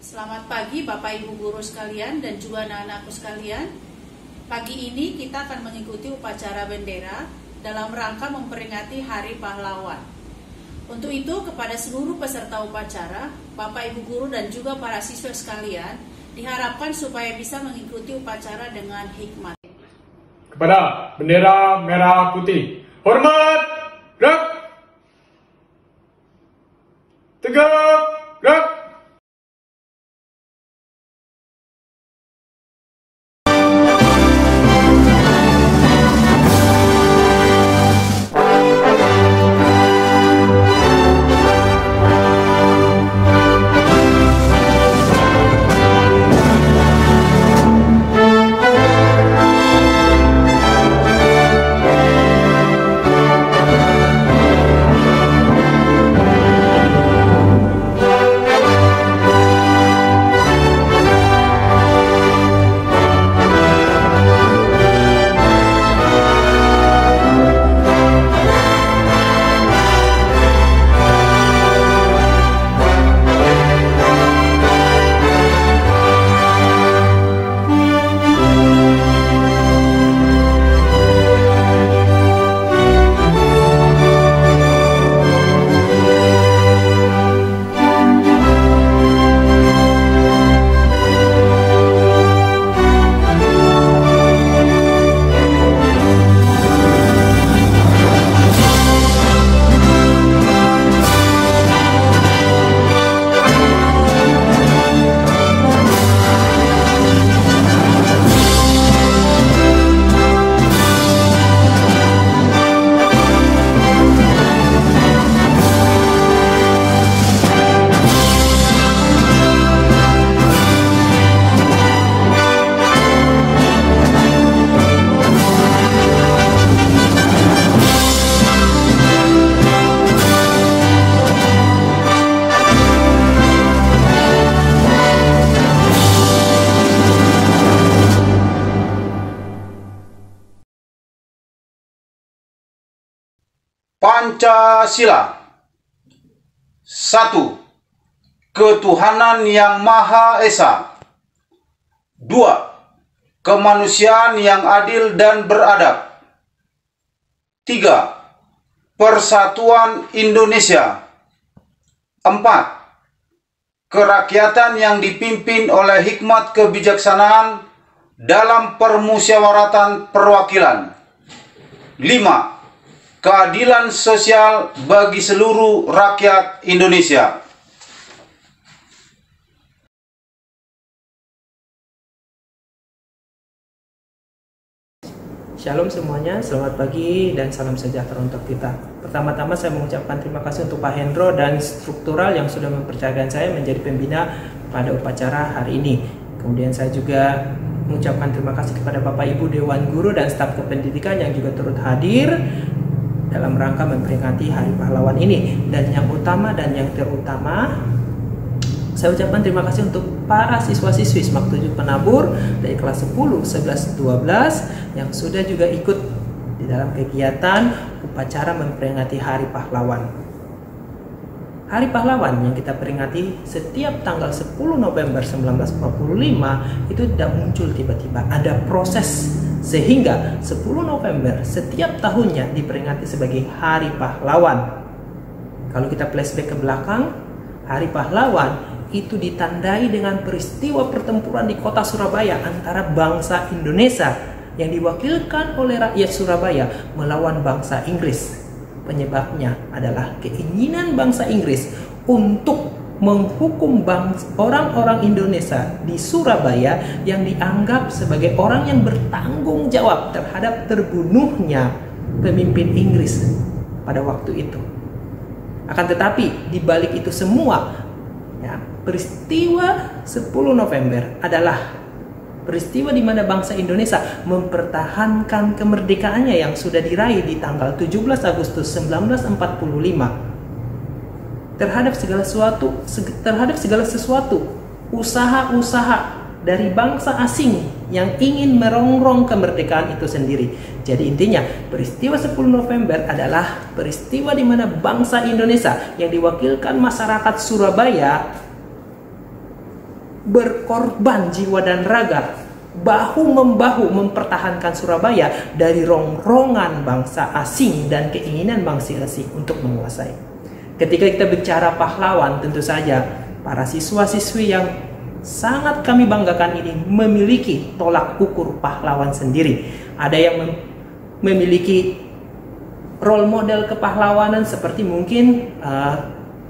Selamat pagi Bapak Ibu guru sekalian dan juga anak-anakku sekalian. Pagi ini kita akan mengikuti upacara bendera dalam rangka memperingati Hari Pahlawan. Untuk itu kepada seluruh peserta upacara, Bapak Ibu guru dan juga para siswa sekalian diharapkan supaya bisa mengikuti upacara dengan hikmat. Kepada bendera merah putih, hormat, gerak, tegak, gerak. Pancasila. 1. Ketuhanan yang Maha Esa. 2. Kemanusiaan yang adil dan beradab. 3. Persatuan Indonesia. 4. Kerakyatan yang dipimpin oleh hikmat kebijaksanaan dalam permusyawaratan perwakilan. 5. Keadilan sosial bagi seluruh rakyat Indonesia. Shalom semuanya, selamat pagi dan salam sejahtera untuk kita. Pertama-tama saya mengucapkan terima kasih untuk Pak Hendro dan struktural yang sudah mempercayakan saya menjadi pembina pada upacara hari ini. Kemudian saya juga mengucapkan terima kasih kepada Bapak Ibu Dewan Guru dan staf kependidikan yang juga turut hadir dalam rangka memperingati Hari Pahlawan ini. Dan yang utama dan yang terutama, saya ucapkan terima kasih untuk para siswa-siswi SMAK 7 Penabur dari kelas 10, 11, 12 yang sudah juga ikut di dalam kegiatan upacara memperingati Hari Pahlawan. Hari Pahlawan yang kita peringati setiap tanggal 10 November 1945 itu tidak muncul tiba-tiba, ada proses sehingga 10 November setiap tahunnya diperingati sebagai Hari Pahlawan. Kalau kita flashback ke belakang, Hari Pahlawan itu ditandai dengan peristiwa pertempuran di kota Surabaya antara bangsa Indonesia yang diwakilkan oleh rakyat Surabaya melawan bangsa Inggris. Penyebabnya adalah keinginan bangsa Inggris untuk menghukum orang-orang Indonesia di Surabaya yang dianggap sebagai orang yang bertanggung jawab terhadap terbunuhnya pemimpin Inggris pada waktu itu. Akan tetapi di balik itu semua, ya, peristiwa 10 November adalah peristiwa di mana bangsa Indonesia mempertahankan kemerdekaannya yang sudah diraih di tanggal 17 Agustus 1945 terhadap segala sesuatu usaha-usaha dari bangsa asing yang ingin merongrong kemerdekaan itu sendiri. Jadi intinya peristiwa 10 November adalah peristiwa di mana bangsa Indonesia yang diwakilkan masyarakat Surabaya berkorban jiwa dan raga, bahu-membahu mempertahankan Surabaya dari rongrongan bangsa asing dan keinginan bangsa asing untuk menguasai. Ketika kita bicara pahlawan, tentu saja para siswa-siswi yang sangat kami banggakan ini memiliki tolak ukur pahlawan sendiri. Ada yang memiliki role model kepahlawanan seperti mungkin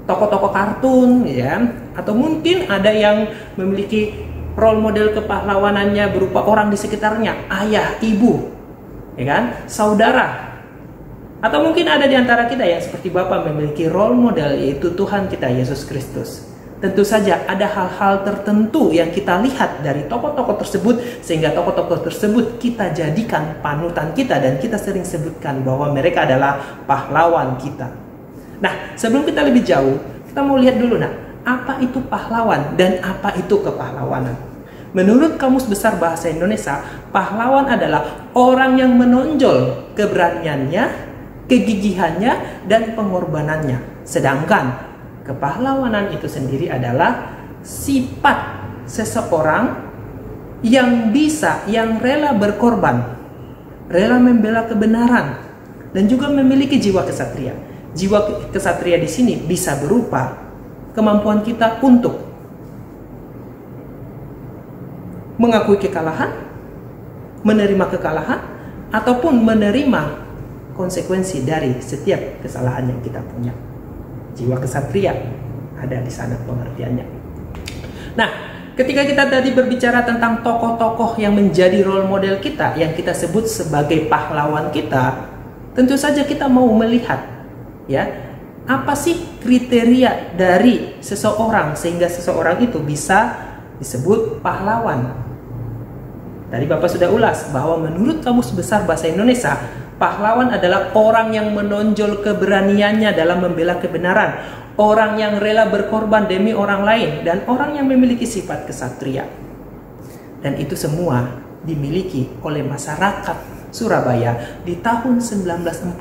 tokoh-tokoh kartun, ya, atau mungkin ada yang memiliki role model kepahlawanannya berupa orang di sekitarnya, ayah, ibu, ya kan, saudara. Atau mungkin ada di antara kita yang seperti Bapak memiliki role model, yaitu Tuhan kita Yesus Kristus. Tentu saja ada hal-hal tertentu yang kita lihat dari tokoh-tokoh tersebut, sehingga tokoh-tokoh tersebut kita jadikan panutan kita, dan kita sering sebutkan bahwa mereka adalah pahlawan kita. Nah, sebelum kita lebih jauh, kita mau lihat dulu, apa itu pahlawan dan apa itu kepahlawanan. Menurut Kamus Besar Bahasa Indonesia, pahlawan adalah orang yang menonjol keberaniannya, kegigihannya, dan pengorbanannya. Sedangkan kepahlawanan itu sendiri adalah sifat seseorang yang rela berkorban, rela membela kebenaran, dan juga memiliki jiwa kesatria. Jiwa kesatria di sini bisa berupa kemampuan kita untuk mengakui kekalahan, menerima kekalahan, ataupun menerima konsekuensi dari setiap kesalahan yang kita punya. Jiwa kesatria ada di sana pengertiannya. Nah, ketika kita tadi berbicara tentang tokoh-tokoh yang menjadi role model kita, yang kita sebut sebagai pahlawan kita, tentu saja kita mau melihat, ya, apa sih kriteria dari seseorang sehingga seseorang itu bisa disebut pahlawan. Tadi Bapak sudah ulas bahwa menurut Kamus Besar Bahasa Indonesia, pahlawan adalah orang yang menonjol keberaniannya dalam membela kebenaran, orang yang rela berkorban demi orang lain, dan orang yang memiliki sifat kesatria. Dan itu semua dimiliki oleh masyarakat Surabaya di tahun 1945,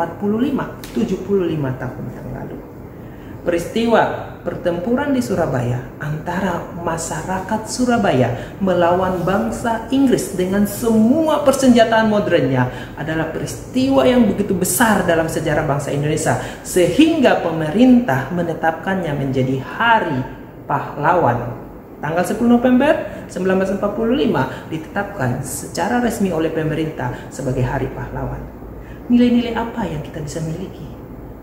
75 tahun yang lalu. Peristiwa pertempuran di Surabaya antara masyarakat Surabaya melawan bangsa Inggris dengan semua persenjataan modernnya adalah peristiwa yang begitu besar dalam sejarah bangsa Indonesia, sehingga pemerintah menetapkannya menjadi Hari Pahlawan. Tanggal 10 November 1945 ditetapkan secara resmi oleh pemerintah sebagai Hari Pahlawan. Nilai-nilai apa yang kita bisa miliki?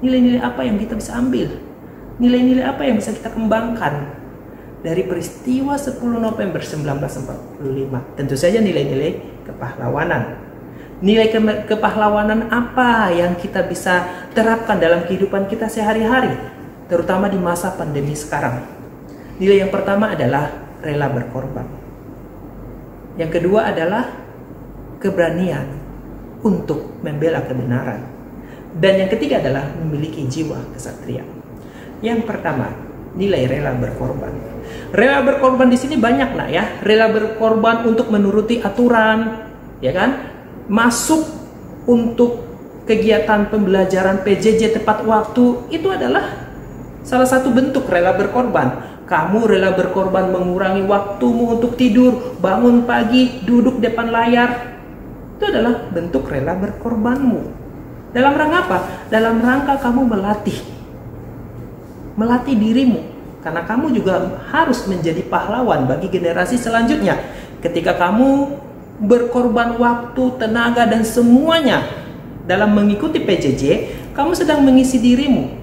Nilai-nilai apa yang kita bisa ambil? Nilai-nilai apa yang bisa kita kembangkan dari peristiwa 10 November 1945? Tentu saja nilai-nilai kepahlawanan. Nilai kepahlawanan apa yang kita bisa terapkan dalam kehidupan kita sehari-hari, terutama di masa pandemi sekarang? Nilai yang pertama adalah rela berkorban. Yang kedua adalah keberanian untuk membela kebenaran. Dan yang ketiga adalah memiliki jiwa kesatria. Yang pertama, nilai rela berkorban. Rela berkorban di sini banyak, ya. Rela berkorban untuk menuruti aturan, ya kan? Masuk untuk kegiatan pembelajaran PJJ tepat waktu, itu adalah salah satu bentuk rela berkorban. Kamu rela berkorban mengurangi waktumu untuk tidur, bangun pagi, duduk depan layar. Itu adalah bentuk rela berkorbanmu. Dalam rangka apa? Dalam rangka kamu melatih dirimu, karena kamu juga harus menjadi pahlawan bagi generasi selanjutnya. Ketika kamu berkorban waktu, tenaga, dan semuanya dalam mengikuti PJJ, kamu sedang mengisi dirimu,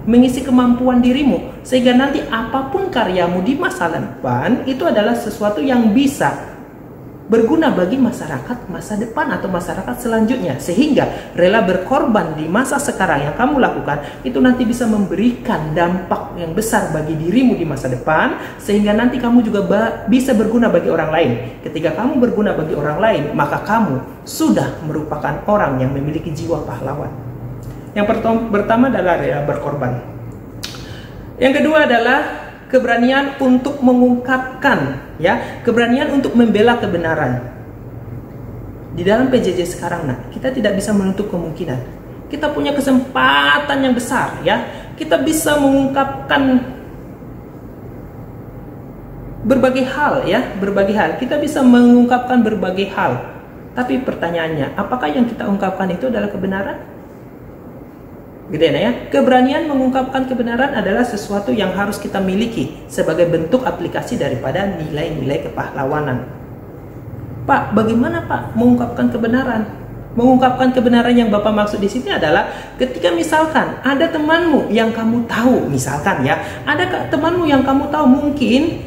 mengisi kemampuan dirimu, sehingga nanti apapun karyamu di masa depan itu adalah sesuatu yang bisa berguna bagi masyarakat masa depan atau masyarakat selanjutnya. Sehingga rela berkorban di masa sekarang yang kamu lakukan itu nanti bisa memberikan dampak yang besar bagi dirimu di masa depan, sehingga nanti kamu juga bisa berguna bagi orang lain. Ketika kamu berguna bagi orang lain, maka kamu sudah merupakan orang yang memiliki jiwa pahlawan. Yang pertama adalah rela berkorban. Yang kedua adalah keberanian untuk mengungkapkan, ya, keberanian untuk membela kebenaran. Di dalam PJJ sekarang, kita tidak bisa menutup kemungkinan. Kita punya kesempatan yang besar, ya. Kita bisa mengungkapkan berbagai hal ya, berbagai hal. Kita bisa mengungkapkan berbagai hal. Tapi pertanyaannya, apakah yang kita ungkapkan itu adalah kebenaran? Gede ya. Keberanian mengungkapkan kebenaran adalah sesuatu yang harus kita miliki sebagai bentuk aplikasi daripada nilai-nilai kepahlawanan. Pak, bagaimana Pak mengungkapkan kebenaran? Mengungkapkan kebenaran yang Bapak maksud di sini adalah ketika misalkan ada temanmu yang kamu tahu, misalkan ya, ada temanmu yang kamu tahu mungkin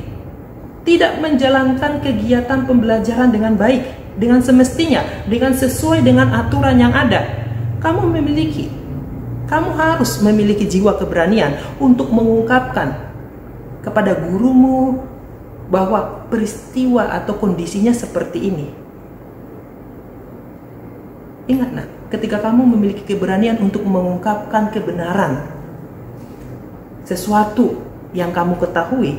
tidak menjalankan kegiatan pembelajaran dengan baik, dengan semestinya, dengan sesuai dengan aturan yang ada. Kamu harus memiliki jiwa keberanian untuk mengungkapkan kepada gurumu bahwa peristiwa atau kondisinya seperti ini. Ingat nak, ketika kamu memiliki keberanian untuk mengungkapkan kebenaran sesuatu yang kamu ketahui,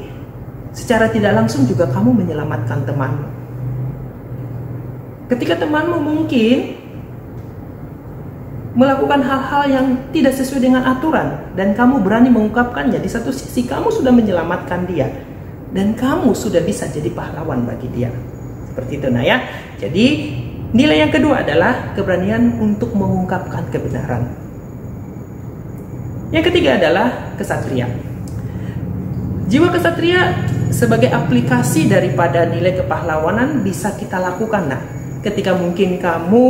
secara tidak langsung juga kamu menyelamatkan temanmu. Ketika temanmu mungkin melakukan hal-hal yang tidak sesuai dengan aturan dan kamu berani mengungkapkannya, di satu sisi kamu sudah menyelamatkan dia dan kamu sudah bisa jadi pahlawan bagi dia. Seperti itu nah ya. Jadi nilai yang kedua adalah keberanian untuk mengungkapkan kebenaran. Yang ketiga adalah kesatria. Jiwa kesatria sebagai aplikasi daripada nilai kepahlawanan bisa kita lakukan nah. Ketika mungkin kamu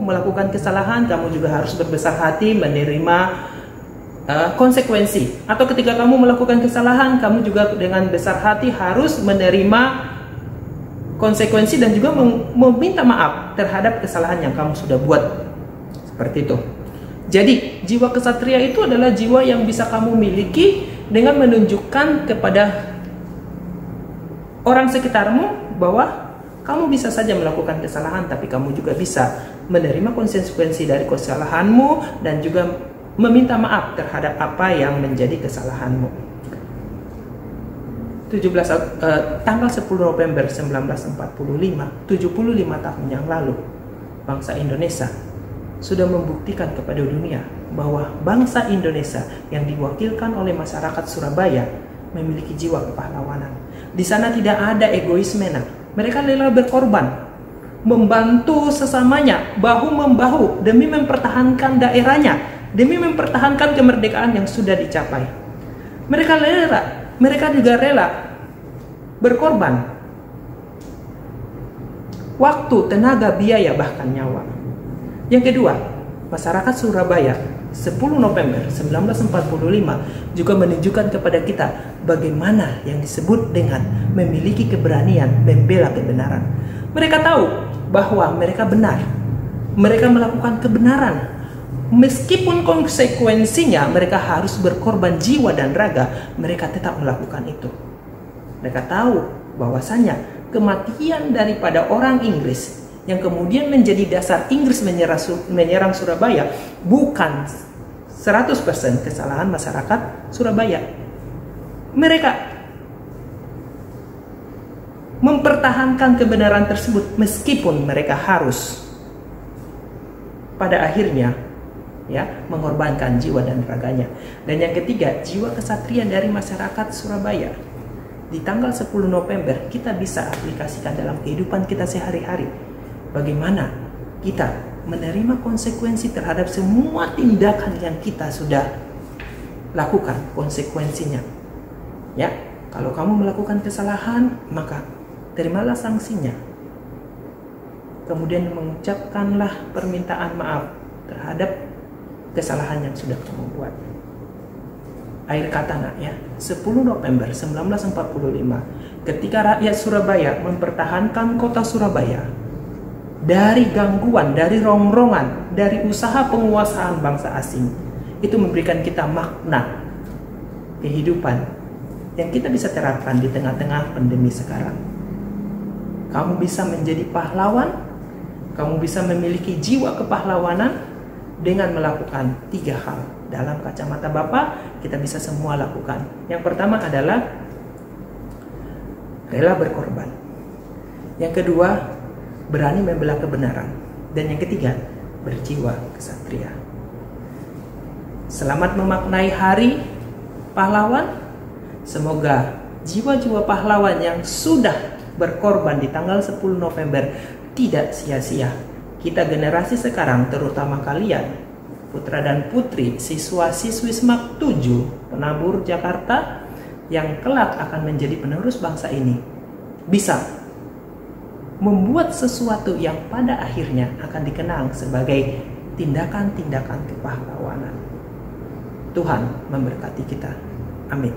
melakukan kesalahan, kamu juga harus berbesar hati menerima konsekuensi. Atau ketika kamu melakukan kesalahan, kamu juga dengan besar hati harus menerima konsekuensi dan juga meminta maaf terhadap kesalahan yang kamu sudah buat. Seperti itu. Jadi, jiwa kesatria itu adalah jiwa yang bisa kamu miliki dengan menunjukkan kepada orang sekitarmu bahwa kamu bisa saja melakukan kesalahan, tapi kamu juga bisa menerima konsekuensi dari kesalahanmu dan juga meminta maaf terhadap apa yang menjadi kesalahanmu. Tanggal 10 November 1945, 75 tahun yang lalu, bangsa Indonesia sudah membuktikan kepada dunia bahwa bangsa Indonesia yang diwakilkan oleh masyarakat Surabaya memiliki jiwa kepahlawanan. Di sana tidak ada egoisme. Mereka rela berkorban, membantu sesamanya, bahu-membahu demi mempertahankan daerahnya, demi mempertahankan kemerdekaan yang sudah dicapai. Mereka juga rela berkorban waktu, tenaga, biaya, bahkan nyawa. Yang kedua, masyarakat Surabaya 10 November 1945 juga menunjukkan kepada kita bagaimana yang disebut dengan memiliki keberanian membela kebenaran. Mereka tahu bahwa mereka benar. Mereka melakukan kebenaran. Meskipun konsekuensinya mereka harus berkorban jiwa dan raga, mereka tetap melakukan itu. Mereka tahu bahwasanya kematian daripada orang Inggris yang kemudian menjadi dasar Inggris menyerang Surabaya bukan 100% kesalahan masyarakat Surabaya. Mereka mempertahankan kebenaran tersebut meskipun mereka harus pada akhirnya mengorbankan jiwa dan raganya. Dan yang ketiga, jiwa kesatria dari masyarakat Surabaya. Di tanggal 10 November kita bisa aplikasikan dalam kehidupan kita sehari-hari. Bagaimana kita menerima konsekuensi terhadap semua tindakan yang kita sudah lakukan, konsekuensinya. Ya, kalau kamu melakukan kesalahan, maka terimalah sanksinya. Kemudian mengucapkanlah permintaan maaf terhadap kesalahan yang sudah kamu buat. Akhir kata nak ya, 10 November 1945, ketika rakyat Surabaya mempertahankan kota Surabaya dari gangguan, dari rongrongan, dari usaha penguasaan bangsa asing, itu memberikan kita makna kehidupan yang kita bisa terapkan di tengah-tengah pandemi sekarang. Kamu bisa menjadi pahlawan, kamu bisa memiliki jiwa kepahlawanan dengan melakukan 3 hal. Dalam kacamata Bapak, kita bisa semua lakukan. Yang pertama adalah rela berkorban. Yang kedua, berani membela kebenaran. Dan yang ketiga, berjiwa kesatria. Selamat memaknai hari pahlawan. Semoga jiwa-jiwa pahlawan yang sudah berkorban di tanggal 10 November tidak sia-sia. Kita generasi sekarang, terutama kalian, putra dan putri siswa-siswi SMAK 7 Penabur Jakarta yang kelak akan menjadi penerus bangsa ini, bisa membuat sesuatu yang pada akhirnya akan dikenang sebagai tindakan-tindakan kepahlawanan. Tuhan memberkati kita. Amin.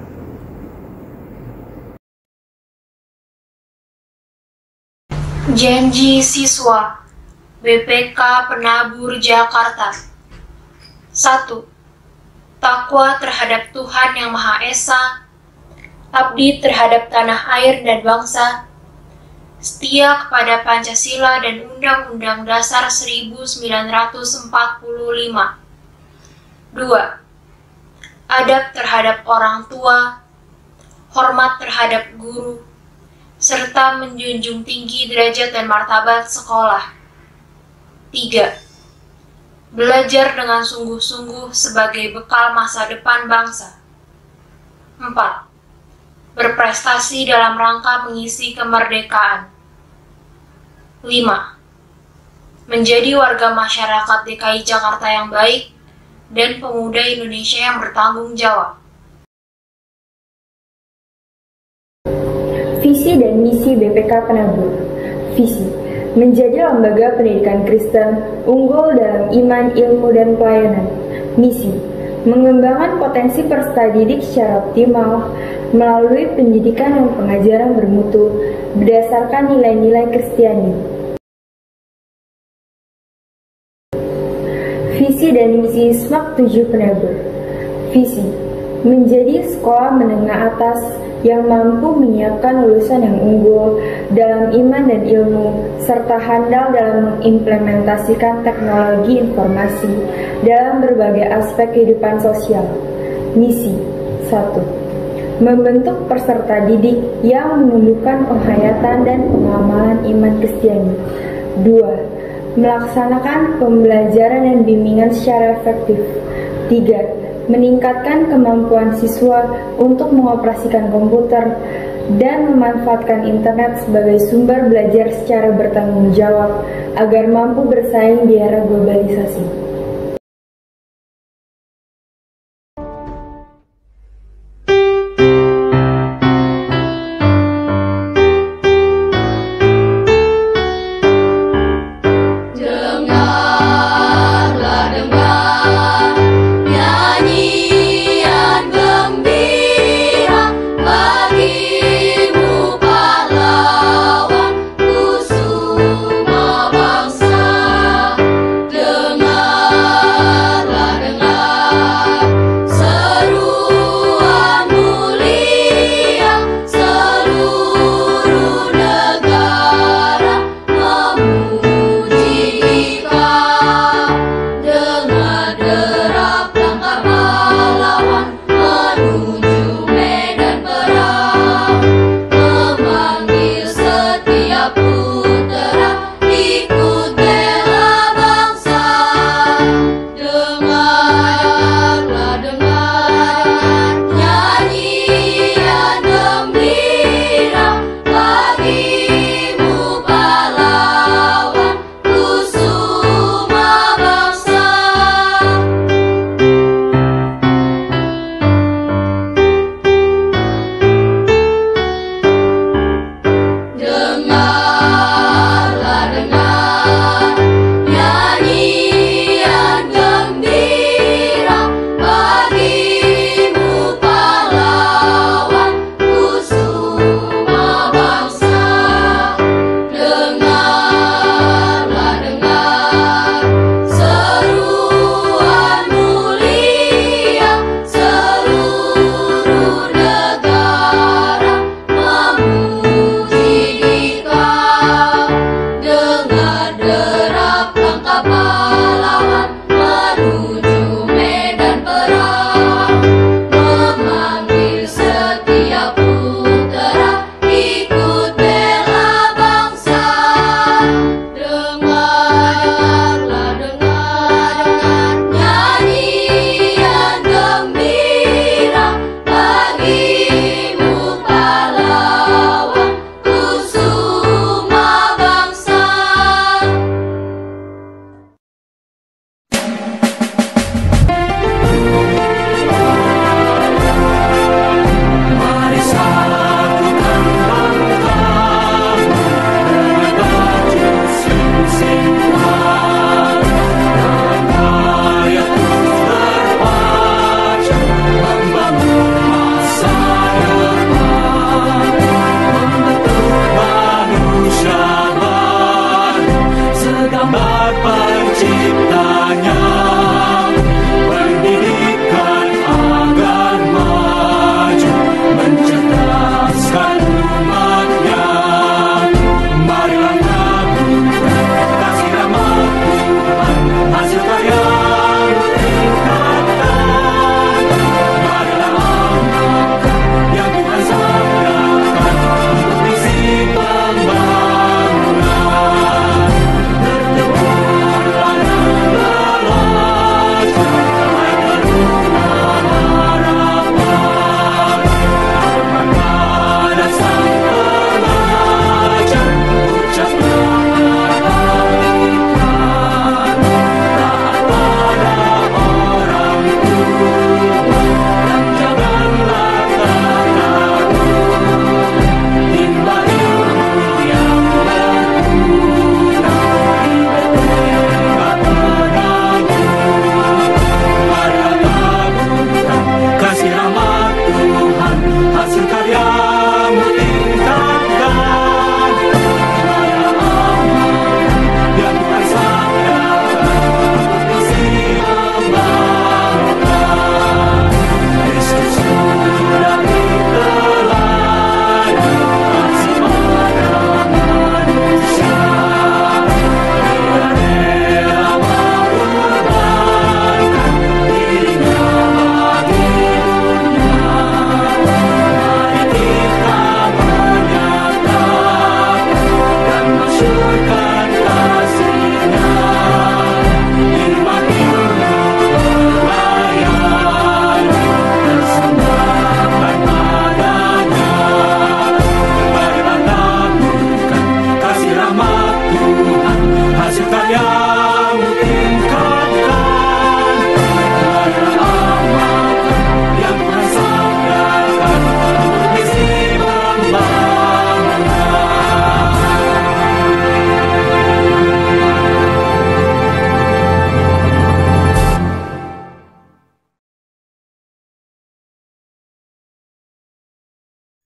Janji siswa BPK Penabur Jakarta. 1. Takwa terhadap Tuhan Yang Maha Esa, abdi terhadap tanah air dan bangsa, setia kepada Pancasila dan Undang-Undang Dasar 1945. 2. Adab terhadap orang tua, hormat terhadap guru, serta menjunjung tinggi derajat dan martabat sekolah. 3. Belajar dengan sungguh-sungguh sebagai bekal masa depan bangsa. 4. Berprestasi dalam rangka mengisi kemerdekaan. 5. Menjadi warga masyarakat DKI Jakarta yang baik dan pemuda Indonesia yang bertanggung jawab. Visi dan misi BPK Penabur. Visi: menjadi lembaga pendidikan Kristen unggul dalam iman, ilmu, dan pelayanan. Misi: mengembangkan potensi peserta didik secara optimal melalui pendidikan dan pengajaran bermutu berdasarkan nilai-nilai Kristiani. Visi dan misi SMAK 7 Penabur. Visi: menjadi sekolah menengah atas yang mampu menyiapkan lulusan yang unggul dalam iman dan ilmu, serta handal dalam mengimplementasikan teknologi informasi dalam berbagai aspek kehidupan sosial. Misi: 1. Membentuk peserta didik yang menumbuhkan penghayatan dan pengamalan iman Kristiani. 2. Melaksanakan pembelajaran dan bimbingan secara efektif. 3. Meningkatkan kemampuan siswa untuk mengoperasikan komputer dan memanfaatkan internet sebagai sumber belajar secara bertanggung jawab agar mampu bersaing di era globalisasi.